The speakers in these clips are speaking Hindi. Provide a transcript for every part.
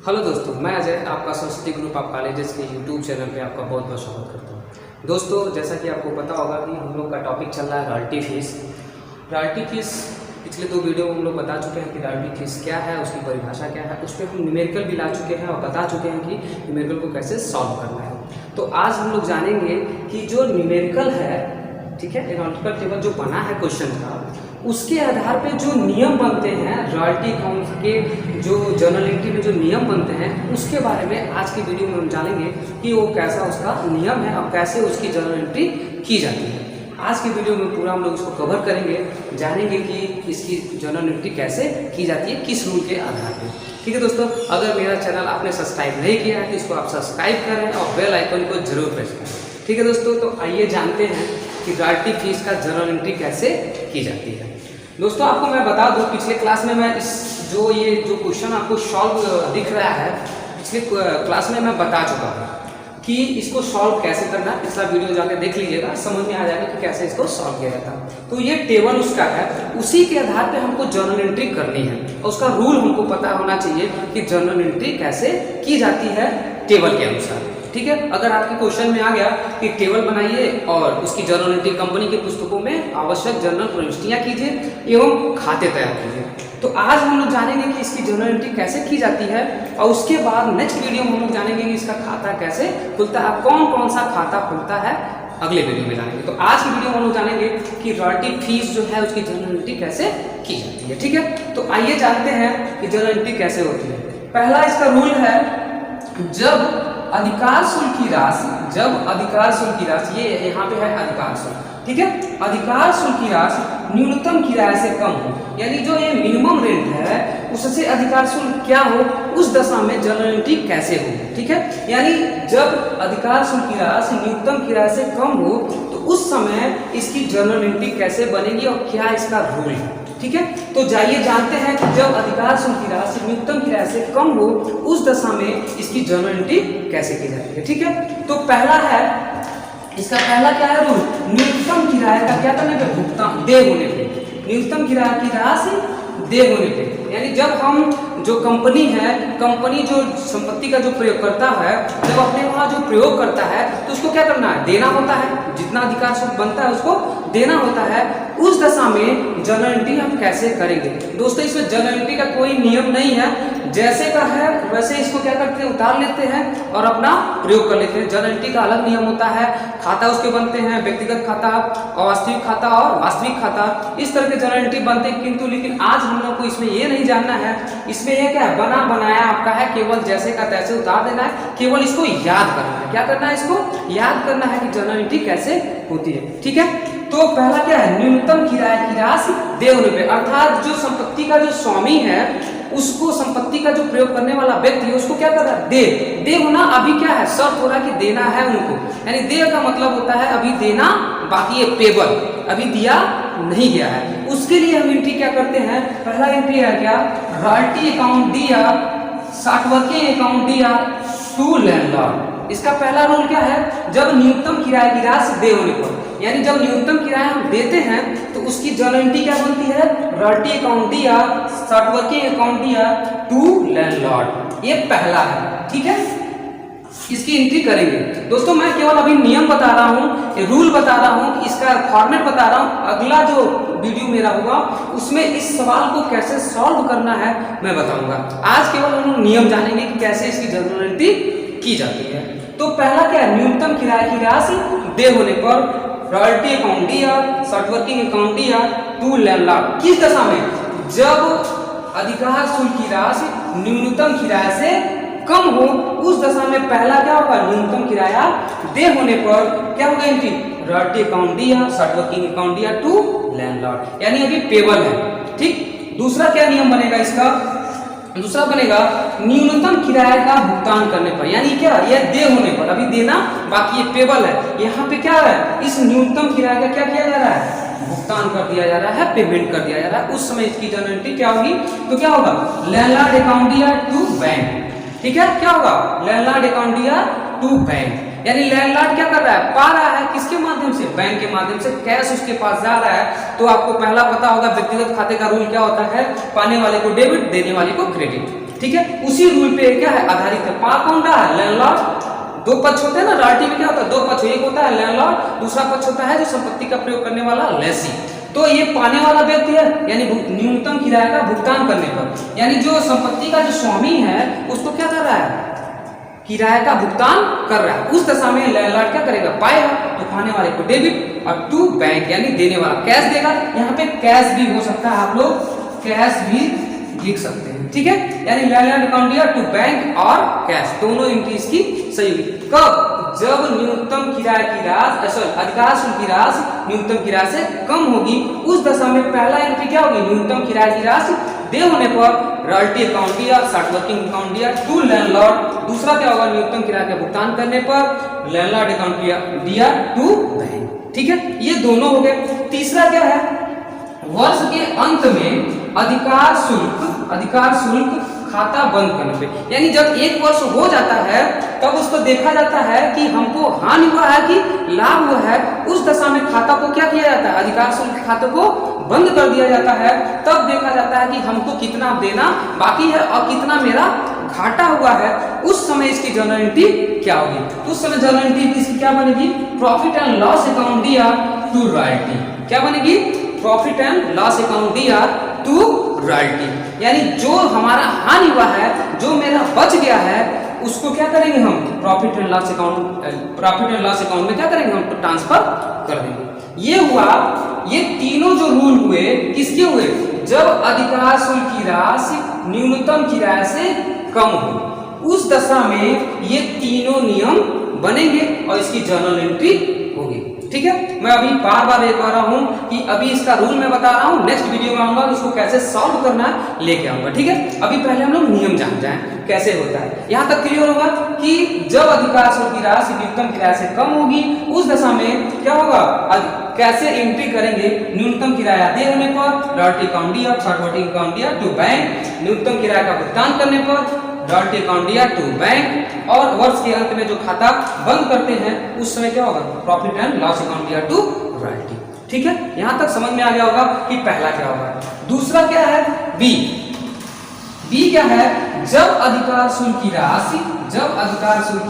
हेलो दोस्तों, मैं अजय आपका सरस्वती ग्रुप ऑफ कॉलेजेस के यूट्यूब चैनल पे आपका बहुत बहुत स्वागत करता हूँ। दोस्तों, जैसा कि आपको पता होगा कि हम लोग का टॉपिक चल रहा है रॉयल्टी फीस। रॉयल्टी फीस पिछले 2 वीडियो में हम लोग बता चुके हैं कि रॉयल्टी फीस क्या है, उसकी परिभाषा क्या है। उस पर हम न्यूमेरिकल भी ला चुके हैं और बता चुके हैं कि न्यूमेरिकल को कैसे सॉल्व करना है। तो आज हम लोग जानेंगे कि जो न्यूमेरिकल है, ठीक है, एनालिटिकल टेबल जो बना है क्वेश्चन का, उसके आधार पे जो नियम बनते हैं रॉयल्टी अकाउंट के, जो जर्नल एंट्री में जो नियम बनते हैं, उसके बारे में आज की वीडियो में हम जानेंगे कि वो कैसा उसका नियम है और कैसे उसकी जर्नल एंट्री की जाती है। आज की वीडियो में पूरा हम लोग इसको कवर करेंगे, जानेंगे कि इसकी जर्नल एंट्री कैसे की जाती है, किस रूल के आधार पर। ठीक है दोस्तों, अगर मेरा चैनल आपने सब्सक्राइब नहीं किया है तो इसको आप सब्सक्राइब करें और बेल आइकन को जरूर प्रेस करें। ठीक है दोस्तों, तो आइए जानते हैं कि रॉयल्टी फीस का जर्नल एंट्री कैसे की जाती है। दोस्तों, आपको मैं बता दूं, पिछले क्लास में मैं ये जो क्वेश्चन आपको सॉल्व दिख रहा है, पिछले क्लास में मैं बता चुका हूँ कि इसको सॉल्व कैसे करना है। पिछला वीडियो जाके देख लीजिएगा, समझ में आ जाएगा कि कैसे इसको सॉल्व किया जाता है। तो ये टेबल उसका है, उसी के आधार पे हमको जर्नल एंट्री करनी है और उसका रूल हमको पता होना चाहिए कि जर्नल एंट्री कैसे की जाती है टेबल के अनुसार। ठीक है, अगर आपके क्वेश्चन में आ गया कि टेबल बनाइए और उसकी जर्नल एंट्री कंपनी की पुस्तकों में आवश्यक जर्नल प्रविष्टियां कीजिए एवं खाते तैयार कीजिए, तो आज हम लोग जानेंगे कि इसकी जर्नल एंट्री कैसे की जाती है और उसके बाद नेक्स्ट वीडियो में हम लोग जानेंगे कि इसका खाता कैसे खुलता है, कौन कौन सा खाता खुलता है, अगले वीडियो में जानेंगे। तो आज की वीडियो में हम लोग जानेंगे कि रॉयल्टी फीस जो है उसकी जर्नल एंट्री कैसे की जाती है। ठीक है, तो आइए जानते हैं कि जर्नल एंट्री कैसे होती है। पहला इसका रूल है, जब अधिकार शुल्क की राशि, ये यहाँ पे है अधिकार शुल्क, ठीक है, अधिकार शुल्क की राशि न्यूनतम किराए से कम हो, यानी जो ये मिनिमम रेंट है उससे अधिकार शुल्क क्या हो, उस दशा में जर्नल एंट्री कैसे हो। ठीक है, यानी जब अधिकार शुल्क की राशि न्यूनतम किराए से कम हो तो उस समय इसकी जर्नल एंट्री कैसे बनेगी और क्या इसका रूल है। ठीक है, तो जाइए जानते हैं कि जब अधिकार शुल्क की राशि न्यूनतम किराए से कम हो उस दशा में इसकी जर्नल एंट्री कैसे की जाती है। ठीक है, तो पहला है, इसका पहला क्या है रूल, न्यूनतम किराए का क्या करने पे, भुगतान दे होने पे, न्यूनतम किराए की राशि दे होने पे, यानी जब हम जो कंपनी है, कंपनी जो संपत्ति का जो प्रयोग करता है, जब अपने वहां जो प्रयोग करता है तो उसको क्या करना है, देना होता है, जितना अधिकार शुल्क बनता है उसको देना होता है। उस दशा में जर्नल एंट्री हम कैसे करेंगे। दोस्तों, इसमें जर्नल एंट्री का कोई नियम नहीं है, जैसे का है वैसे इसको क्या करते हैं, उतार लेते हैं और अपना प्रयोग कर लेते हैं। जर्नल एंट्री का अलग नियम होता है, खाता उसके बनते हैं, व्यक्तिगत खाता, अवास्तविक खाता और वास्तविक खाता, इस तरह के जर्नल एंट्री बनते हैं। किंतु लेकिन आज हम लोग को इसमें ये नहीं जानना है, इसमें यह क्या है, बना बनाया आपका है, केवल जैसे का तैसे उतार देना है, केवल इसको याद करना है। क्या करना है, इसको याद करना है कि जर्नल एंट्री कैसे होती है। ठीक है, तो पहला क्या है, न्यूनतम किराए की राशि दे होने पे, अर्थात जो संपत्ति का जो स्वामी है उसको, संपत्ति का जो प्रयोग करने वाला व्यक्ति है उसको क्या कर रहा है, दे होना। अभी क्या है, शर्त हो रहा है कि देना है उनको, यानी दे का मतलब होता है अभी देना बाकी है, पेबल अभी दिया नहीं गया है। उसके लिए हम एंट्री क्या करते हैं, पहला एंट्री है क्या, रॉयल्टी अकाउंट दिया, शॉर्ट वर्किंग अकाउंट दिया टू लैंडलॉर्ड। इसका पहला रूल क्या है, जब न्यूनतम किराए की राशि दे होने पर, यानी जब न्यूनतम किराया हम देते हैं तो उसकी जर्नल एंट्री क्या बनती है, रॉयल्टी अकाउंट दिया, शॉर्ट वर्किंग अकाउंट दिया टू लैंडलॉर्ड, ये पहला है। ठीक है, इसकी एंट्री करेंगे। दोस्तों, मैं केवल अभी नियम बता रहा हूँ, रूल बता रहा हूँ, इसका फॉर्मेट बता रहा हूँ। अगला जो वीडियो मेरा होगा उसमें इस सवाल को कैसे सॉल्व करना है मैं बताऊंगा। आज केवल हम नियम जानेंगे कि कैसे इसकी जर्नल एंट्री की जाती है। तो पहला क्या है, न्यूनतम किराए की राशि दे होने पर रॉयल्टी अकाउंट दिया, शॉर्ट वर्किंग अकाउंट दिया टू लैंडलॉर्ड, किस दशा में, जब अधिकार शुल्क की राशि न्यूनतम किराए से कम हो उस दशा में पहला क्या होगा, न्यूनतम किराया दे होने पर क्या होगा एंट्री, रॉयल्टी अकाउंट दिया, शॉर्ट वर्किंग अकाउंट दिया टू लैंडलॉर्ड, यानी अभी पेबल है। ठीक, दूसरा क्या नियम बनेगा इसका, दूसरा बनेगा न्यूनतम किराए का भुगतान करने पर, यानी क्या, यह दे होने पर, अभी देना बाकी ये पेबल है, यहाँ पे क्या है, इस न्यूनतम किराए का क्या किया जा रहा है, भुगतान कर दिया जा रहा है, पेमेंट कर दिया जा रहा है। उस समय इसकी जर्नल एंट्री क्या होगी, तो क्या होगा, लैंडलॉर्ड अकाउंट दिया टू बैंक। ठीक है, क्या होगा, लैंडलॉर्ड अकाउंट दिया टू बैंक, यानी लैंडलॉर्ड क्या कर रहा है, पा रहा है किसके माध्यम से, बैंक के माध्यम से, कैश उसके पास जा रहा है। तो आपको पहला पता होगा व्यक्तिगत खाते का रूल क्या होता है, पाने वाले को डेबिट, देने वाले को क्रेडिट। ठीक है, उसी रूल पे क्या है आधारित है। कौन रहा है लैंडलॉर्ड, दो पक्ष होते हैं ना रॉयल्टी में, क्या होता है दो पक्ष, एक होता है लैंडलॉर्ड, दूसरा पक्ष होता है जो संपत्ति का प्रयोग करने वाला लेसी। तो ये पाने वाला व्यक्ति है यानी न्यूनतम किराए का भुगतान करने पर, यानी जो संपत्ति का जो स्वामी है उसको क्या कर रहा है किराए का भुगतान कर रहा है, उस दशा में लैंडलॉर्ड क्या करेगा पाएगा, तो पाने वाले को डेबिट और टू बैंक यानी देने वाला कैश देगा। यहाँ पे कैश भी हो सकता है, आप लोग कैश भी लिख सकते हैं, ठीक है, यानी लैंडलॉर्ड अकाउंट दिया टू बैंक और कैश, दोनों एंट्री इसकी सही होगी। कब, जब न्यूनतम किराए की राशि अधिकार शुल्क की राशि न्यूनतम किराए से कम होगी, उस दशा में पहला एंट्री क्या होगी न्यूनतम किराए की राशि दे होने पर रॉयल्टी अकाउंट दिया, शॉर्ट वर्किंग अकाउंट दिया टू लैंडलॉर्ड, दूसरा क्या होगा न्यूनतम किराए का भुगतान करने पर लैंडलॉर्ड अकाउंट दिया टू बैंक, ठीक है, ये दोनों हो गए। तीसरा क्या है वर्ष के अंत में अधिकार शुल्क खाता बंद करने पे, यानी जब एक वर्ष हो जाता है तब उसको देखा जाता है कि हमको हानि हुआ है कि लाभ हुआ है, उस दशा में खाता को क्या किया जाता है अधिकार शुल्क खाते को बंद कर दिया जाता है। तब देखा जाता है कि हमको कितना देना बाकी है और कितना मेरा घाटा हुआ है, उस समय इसकी जर्नल एंट्री क्या होगी, उस समय जर्नल एंट्री इसकी क्या बनेगी प्रॉफिट एंड लॉस अकाउंट दिया टू रॉयल्टी, क्या बनेगी प्रॉफिट एंड लॉस अकाउंट दिया टू रॉयल्टी, यानी जो हमारा हानि हुआ है जो मेरा बच गया है उसको क्या करेंगे हम प्रॉफिट एंड लॉस अकाउंट में क्या करेंगे हम ट्रांसफर कर देंगे। ये हुआ, ये तीनों जो रूल हुए किसके हुए, जब अधिकार शुल्क की राशि न्यूनतम किराए से कम हो, उस दशा में ये तीनों नियम बनेंगे और इसकी जर्नल एंट्री होगी, ठीक है। मैं अभी बार बार एक रहा हूँ कि अभी इसका रूल मैं बता रहा हूँ, नेक्स्ट वीडियो में आऊंगा इसको कैसे सॉल्व करना है लेके आऊंगा, ठीक है। अभी पहले हम लोग नियम जान जाएं कैसे होता है, यहाँ तक क्लियर होगा कि जब अधिकार शुल्क की राशि न्यूनतम किराए से कम होगी उस दशा में क्या होगा, कैसे एंट्री करेंगे न्यूनतम किराया दे होने पर रॉयल्टी अकाउंट दिया, शॉर्ट वर्किंग अकाउंट दिया टू बैंक, न्यूनतम किराए का भुगतान करने पर रॉयल्टी अकाउंट दिया टू बैंक, और वर्ष के अंत में जो खाता बंद करते हैं उस समय क्या होगा प्रॉफिट एंड लॉस अकाउंट दिया टू रॉयल्टी, ठीक है। यहां तक समझ में आ गया होगा कि पहला क्या होगा। दूसरा क्या है बी क्या है, जब अधिकार शुल्क की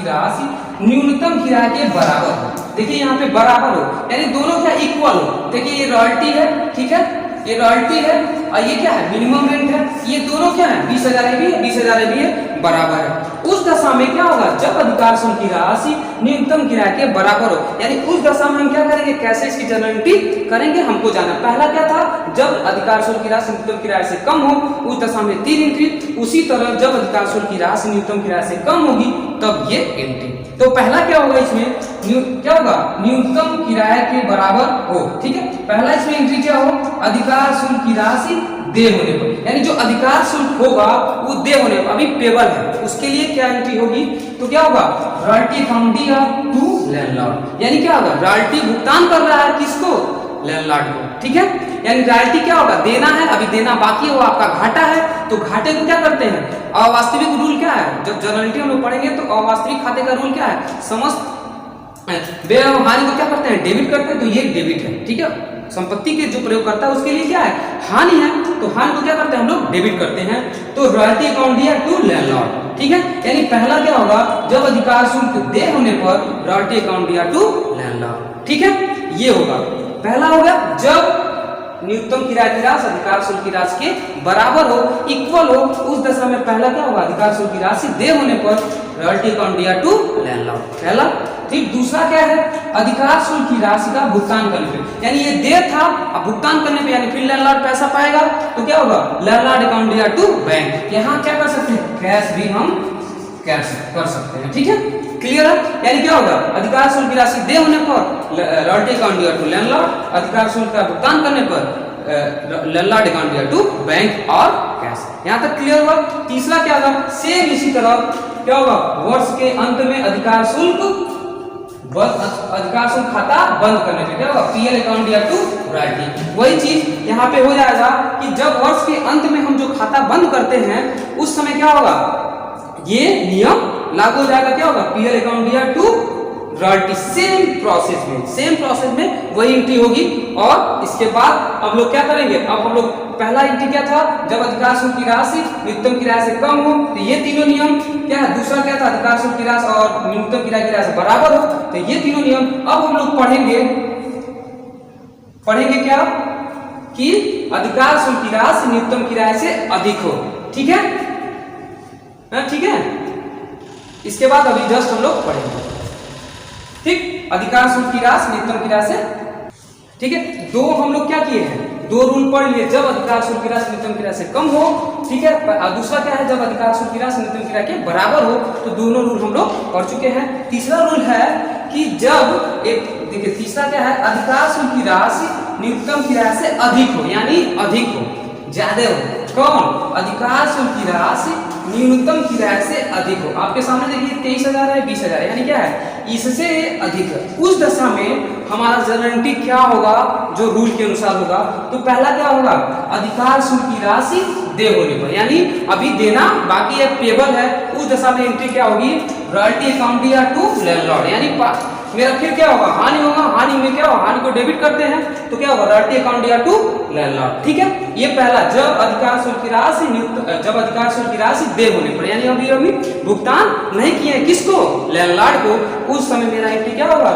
राशि न्यूनतम किराए के बराबर हो, देखिए यहाँ पे बराबर हो यानी दोनों क्या इक्वल हो, देखिए ये रॉयल्टी है, ठीक है, ये रॉयल्टी है और ये क्या है मिनिमम रेंट है, ये दोनों क्या है 20,000 भी है 20,000 भी है बराबर है, उस दशा में क्या होगा जब अधिकार शुल्क की राशि न्यूनतम किराए के बराबर हो, यानी उस दशा में हम क्या करेंगे कैसे इसकी जर्नल एंट्री करेंगे हमको जाना। पहला क्या था जब अधिकार शुल्क की राशि न्यूनतम किराए से कम हो उस दशा में 3 एंट्री, उसी तरह जब अधिकार शुल्क की राशि न्यूनतम किराए से कम होगी तब ये एंट्री। तो पहला क्या होगा इसमें क्या होगा न्यूनतम किराए के बराबर हो, ठीक है, पहला इसमें एंट्री क्या हो अधिकार शुल्क की राशि दे होने पर, यानी जो अधिकार शुल्क होगा वो दे होने पर अभी पेबल है उसके लिए क्या एंट्री होगी, तो क्या होगा रॉयल्टी अकाउंट दिया टू लैंडलॉर्ड, यानी क्या होगा रॉयल्टी भुगतान कर रहा है किसको लैंडलॉर्ड को, ठीक है, यानी रॉयल्टी क्या होगा देना है अभी देना बाकी है वो आपका घाटा है, तो घाटे को क्या करते हैं अवास्तविक रूल क्या है, जब जर्नल एंट्री हम लोग पढ़ेंगे तो अवास्तविक खाते का रूल क्या है समस्त व्यवहार को क्या करते हैं डेबिट करते हैं, तो ये डेबिट है, ठीक है, संपत्ति के जो प्रयोग करता है उसके लिए क्या है हानि है, तो हानि को क्या करते हैं हम लोग डेबिट करते हैं, तो रॉयल्टी अकाउंट दिया टू लैंडलॉर्ड, ठीक है, यानी पहला क्या होगा जब अधिकार शुल्क दे होने पर रॉयल्टी अकाउंट दिया टू लैंडलॉर्ड, ठीक है, ये होगा पहला होगा जब न्यूनतम किराए की राशि अधिकार शुल्क की राशि के बराबर हो इक्वल हो, उस दशा में पहला क्या होगा अधिकार शुल्क की राशि दे होने पर रॉयल्टी अकाउंट दिया टू लैंडलॉर्ड, पहला, ठीक। दूसरा क्या है अधिकार शुल्क की राशि का भुगतान करने पे, यानी ये दे था अब भुगतान करने पे यानी फिर लैंडलॉर्ड पैसा पाएगा तो क्या होगा लैंडलॉर्ड अकाउंट दिया टू बैंक, यहाँ क्या कर सकते हैं कैश भी हम कैश कर सकते हैं, ठीक है, क्लियर है, यानी क्या होगा अधिकार शुल्क की राशि दे होने पर रॉयल्टी अकाउंट दिया टू लैंडलॉर्ड, अधिकार शुल्क का भुगतान करने पर लैंडलॉर्ड अकाउंट दिया टू बैंक और कैश, यहाँ तक क्लियर हुआ। तीसरा क्या होगा सेम इसी तरह क्या होगा वर्ष के अंत में अधिकार शुल्क खाता बंद करने पे क्या होगा पीएल अकाउंट दिया टू रॉयल्टी, वही चीज यहाँ पे हो जाएगा कि जब वर्ष के अंत में हम जो खाता बंद करते हैं उस समय क्या होगा ये नियम लागू हो जाएगा, क्या होगा पीएल अकाउंट दिया टू रॉयल्टी सेम प्रोसेस में वही एंट्री होगी। और इसके बाद अब लोग क्या करेंगे, अब हम लोग पहला एंट्री क्या था, जब अधिकार शुल्क की राशि न्यूनतम किराए से कम हो, तो ये तीनों नियम क्या है। दूसरा क्या था, अधिकार शुल्क की राशि और न्यूनतम किराए की राशि बराबर हो, तो ये तीनों नियम। अब हम लोग पढ़ेंगे क्या कि अधिकार शुल्क की राशि न्यूनतम किराए से अधिक हो। ठीक है, ठीक है। इसके बाद अभी जस्ट हम लोग पढ़ेंगे, ठीक, अधिकार शुल्क की राशि न्यूनतम किराए से, ठीक है। दो हम लोग क्या किए हैं, दो रूल पढ़ लिए, जब अधिकार शुल्क की राशि न्यूनतम किराए से कम हो, ठीक है। दूसरा क्या है, जब अधिकार शुल्क की राशि न्यूनतम किराए के बराबर हो। तो दोनों रूल हम लोग पढ़ चुके हैं। तीसरा रूल है कि जब एक, देखिए तीसरा क्या है, अधिकार शुल्क की राशि न्यूनतम किराए से अधिक हो, यानी अधिक हो, ज्यादा हो। कौन, अधिकार शुल्क की राशि न्यूनतम किराए से अधिक हो। आपके सामने देखिए 23,000 है, 20,000 है, यानी क्या है, इससे अधिक है। उस दशा में हमारा जनरल क्या होगा, जो रूल के अनुसार होगा। तो पहला क्या होगा, अधिकार शुल्क की राशि दे होने पर, यानी अभी देना बाकी एक पेबल है, उस दशा में एंट्री क्या होगी, रॉयल्टी अकाउंट या टू लैंडलॉर्ड, यानी मेरा फिर क्या होगा, हानि होगा। हानि में क्या होगा, हानि को डेबिट करते हैं, तो क्या होगा, रॉयल्टी अकाउंट या टू लैंडलॉर्ड। ठीक है, ये पहला, जब अधिकार शुल्क की राशि जब अधिकार शुल्क की राशि दे होने पर, यानी अभी भुगतान नहीं किए किसको, लैंडलॉर्ड को, उस समय मेरा एंट्री क्या होगा,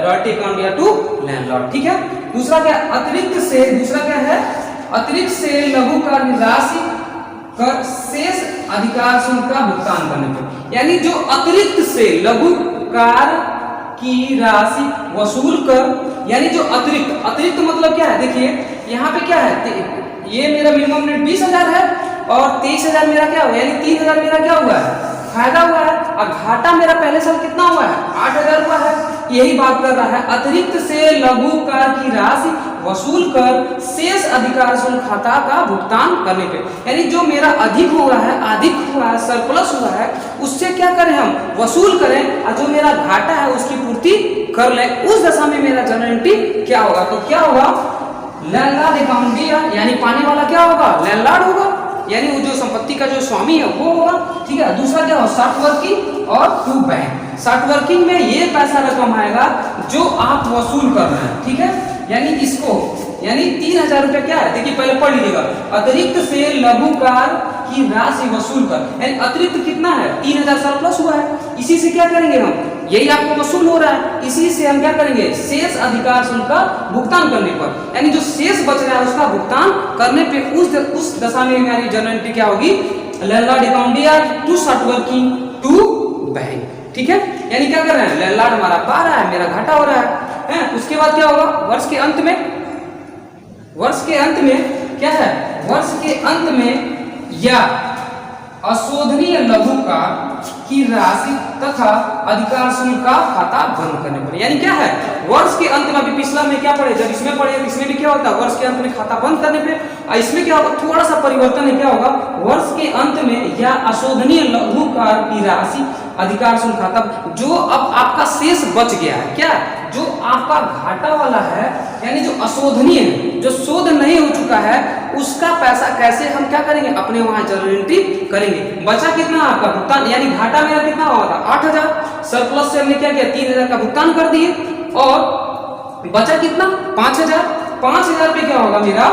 रॉयल्टी अकाउंट या टू लैंडलॉर्ड। ठीक है। दूसरा क्या, अतिरिक्त से, दूसरा क्या है, अतिरिक्त से लघु कार्य राशि कर शेष अधिकार शुल्क का भुगतान करने पर, यानी जो अतिरिक्त से लघु कार्य की राशि वसूल कर, यानी जो अतिरिक्त मतलब क्या है, देखिए यहाँ पे क्या है, ये मेरा मिनिमम रेट 20,000 है और 23,000 मेरा क्या हुआ, यानी 3,000 मेरा क्या हुआ है, फायदा हुआ है, और घाटा मेरा पहले साल कितना हुआ है, 8,000 हुआ है। यही बात कर रहा है, अतिरिक्त से लघु कार्य की राशि वसूल कर शेष अधिकार शुल्क खाता का भुगतान करने पे, यानी जो मेरा अधिक हुआ है, सरप्लस हुआ है, उससे क्या करें हम, वसूल करें, और जो मेरा घाटा है उसकी पूर्ति कर लें। उस दशा में मेरा जनरल एंट्री क्या होगा, तो क्या होगा, लैंडलॉर्ड अकाउंट दिया, यानी पाने वाला क्या होगा, लैंडलॉर्ड होगा, यानी वो जो संपत्ति का जो स्वामी है वो होगा। ठीक है। दूसरा क्या हो, शॉर्ट वर्किंग और टू बैंक। शॉर्ट वर्किंग में ये पैसा रकम आएगा जो आप वसूल कर रहे हैं। ठीक है, यानी इसको, यानी 3,000 रुपया क्या है, देखिए पहले पढ़ लीजिएगा, अतिरिक्त से लघु कार्य की राशि वसूल कर, यानी अतिरिक्त कितना है, 3,000 सरप्लस हुआ है, इसी से क्या करेंगे हम, यही आपको वसूल हो रहा है, इसी से हम क्या करेंगे, शेष अधिकार शुल्क का भुगतान करने पर, यानी जो शेष बच रहा है उसका भुगतान करने पे उस दशा में हमारी जनरल एंट्री क्या होगी, लैंडलॉर्ड अकाउंट या to short working to bank. ठीक है, यानी क्या कर रहे हैं, लैंडलॉर्ड हमारा पा रहा है, मेरा घाटा हो रहा है। उसके बाद क्या होगा, वर्ष के अंत में क्या है, वर्ष के अंत में या अशोधनीय लघु कार्य की राशि तथा अधिकार शुल्क का खाता बंद करने पर, यानी क्या है, वर्ष के अंत में, अभी पिछला में क्या पढ़े, जब इसमें पढ़े, इसमें भी क्या होता है, वर्ष के अंत में खाता बंद करने पे, इसमें क्या होगा, थोड़ा सा परिवर्तन है, क्या होगा, वर्ष के अंत में या अशोधनीय लघु कार्य की राशि अधिकार शुल्क खाता, जो अब आपका शेष बच गया है, क्या, जो आपका घाटा वाला है, यानी जो अशोधनीय है, जो शोध नहीं हो चुका है, उसका पैसा कैसे हम क्या करेंगे, अपने वहां जनरल एंट्री करेंगे। बचा कितना आपका भुगतान, यानी घाटा मेरा कितना हुआ था, 8,000, सरप्लस से हमने क्या किया, 3,000 का भुगतान कर दिए, और बचा कितना, 5,000 पे क्या होगा मेरा,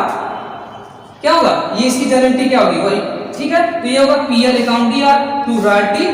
क्या होगा, ये इसकी जनरल एंट्री क्या होगी, वही। ठीक है, तो ये होगा पीएल अकाउंट या to royalty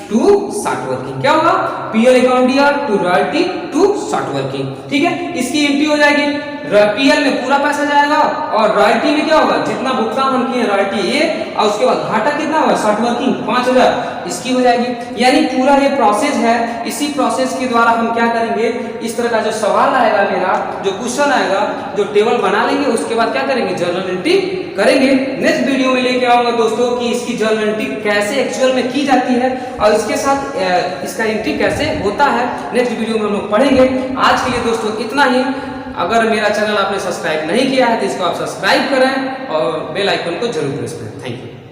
to short working, क्या होगा, पीएल अकाउंट या to royalty to short working. ठीक है, इसकी एंट्री हो जाएगी, पीएल में पूरा पैसा जाएगा, और रॉयल्टी में क्या होगा, जितना भुगतान हम किए रॉयल्टी ये, और उसके बाद घाटा कितना होगा, शॉर्ट वर्किंग 5,000, इसकी हो जाएगी। यानी पूरा ये प्रोसेस है, इसी प्रोसेस के द्वारा हम क्या करेंगे, इस तरह का जो सवाल आएगा मेरा, जो क्वेश्चन आएगा, जो टेबल बना लेंगे, उसके बाद क्या करेंगे, जर्नल एंट्री करेंगे। नेक्स्ट वीडियो में लेके आऊंगा दोस्तों कि इसकी जर्नल एंट्री कैसे एक्चुअल में की जाती है, और इसके साथ इसका एंट्री कैसे होता है, नेक्स्ट वीडियो में हम लोग पढ़ेंगे। आज के लिए दोस्तों इतना ही। अगर मेरा चैनल आपने सब्सक्राइब नहीं किया है तो इसको आप सब्सक्राइब करें और बेल आइकन को जरूर प्रेस करें। Thank you.